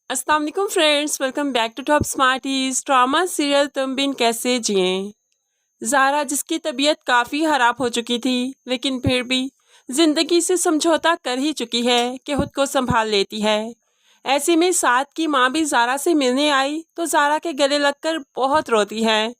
अस्सलाम वालेकुम friends, welcome back to Top Smarties. Drama serial Tum Bin कैसे जिएं। ज़ारा, जिसकी तबीयत काफ़ी ख़राब हो चुकी थी, लेकिन फिर भी ज़िंदगी से समझौता कर ही चुकी है कि खुद को संभाल लेती है। ऐसे में साद की माँ भी ज़ारा से मिलने आई तो ज़ारा के गले लगकर बहुत रोती है,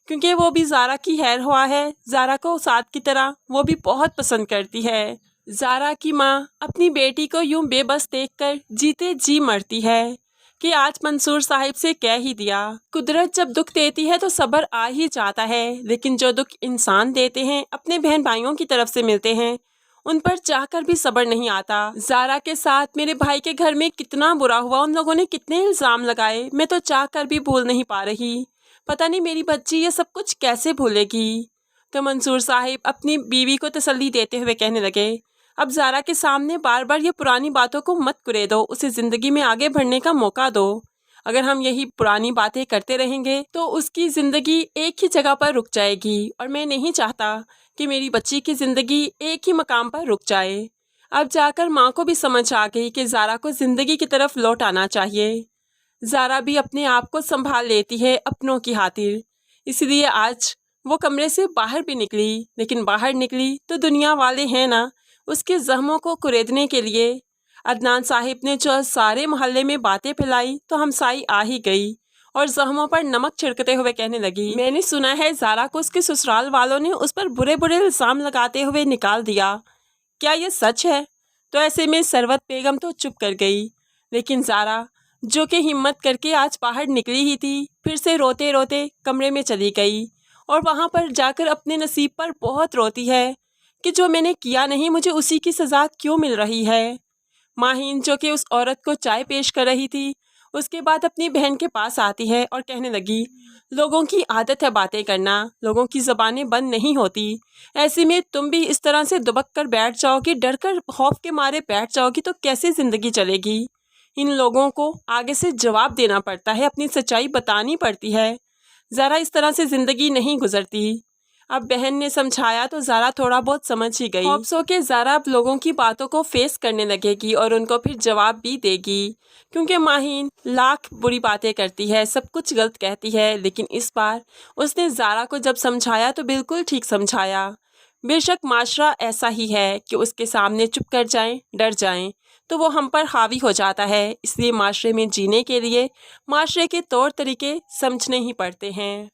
क्योंकि वो भी ज़ारा की खैर हुआ है। ज़ारा को साद की तरह वो भी बहुत पसंद करती है। ज़ारा की माँ अपनी बेटी को यूं बेबस देखकर जीते जी मरती है कि आज मंसूर साहिब से कह ही दिया। कुदरत जब दुख देती है तो सब्र आ ही जाता है, लेकिन जो दुख इंसान देते हैं, अपने बहन भाइयों की तरफ से मिलते हैं, उन पर चाहकर भी सब्र नहीं आता। ज़ारा के साथ मेरे भाई के घर में कितना बुरा हुआ, उन लोगों ने कितने इल्ज़ाम लगाए, मैं तो चाहकर भी भूल नहीं पा रही। पता नहीं मेरी बच्ची ये सब कुछ कैसे भूलेगी। तो मंसूर साहिब अपनी बीवी को तसल्ली देते हुए कहने लगे, अब ज़ारा के सामने बार बार ये पुरानी बातों को मत कुरे दो, उसे ज़िंदगी में आगे बढ़ने का मौका दो। अगर हम यही पुरानी बातें करते रहेंगे तो उसकी ज़िंदगी एक ही जगह पर रुक जाएगी, और मैं नहीं चाहता कि मेरी बच्ची की ज़िंदगी एक ही मकाम पर रुक जाए। अब जाकर माँ को भी समझ आ गई कि ज़ारा को ज़िंदगी की तरफ लौट आना चाहिए। ज़ारा भी अपने आप को संभाल लेती है अपनों की खातिर, इसलिए आज वो कमरे से बाहर भी निकली, लेकिन बाहर निकली तो दुनिया वाले हैं ना, उसके जख्मों को कुरेदने के लिए। अदनान साहिब ने जो सारे मोहल्ले में बातें फैलाई तो हमसाई आ ही गई और जख्मों पर नमक छिड़कते हुए कहने लगी, मैंने सुना है ज़ारा को उसके ससुराल वालों ने उस पर बुरे बुरे इल्ज़ाम लगाते हुए निकाल दिया, क्या ये सच है? तो ऐसे में सरवत बेगम तो चुप कर गई, लेकिन ज़ारा जो कि हिम्मत करके आज बाहर निकली ही थी, फिर से रोते रोते कमरे में चली गई और वहाँ पर जाकर अपने नसीब पर बहुत रोती है कि जो मैंने किया नहीं, मुझे उसी की सज़ा क्यों मिल रही है। माहीन, जो कि उस औरत को चाय पेश कर रही थी, उसके बाद अपनी बहन के पास आती है और कहने लगी, लोगों की आदत है बातें करना, लोगों की ज़बानें बंद नहीं होती। ऐसे में तुम भी इस तरह से दुबक कर बैठ जाओगी, डर कर खौफ के मारे बैठ जाओगी, तो कैसे ज़िंदगी चलेगी। इन लोगों को आगे से जवाब देना पड़ता है, अपनी सच्चाई बतानी पड़ती है। ज़ारा इस तरह से ज़िंदगी नहीं गुजरती। अब बहन ने समझाया तो ज़ारा थोड़ा बहुत समझ ही गई। खौफ सो के ज़ारा अब लोगों की बातों को फेस करने लगेगी और उनको फिर जवाब भी देगी, क्योंकि माहीन लाख बुरी बातें करती है, सब कुछ गलत कहती है, लेकिन इस बार उसने ज़ारा को जब समझाया तो बिल्कुल ठीक समझाया। बेशक माशरा ऐसा ही है कि उसके सामने चुप कर जाएं, डर जाएं, तो वो हम पर हावी हो जाता है। इसलिए माशरे में जीने के लिए माशरे के तौर तरीके समझने ही पड़ते हैं।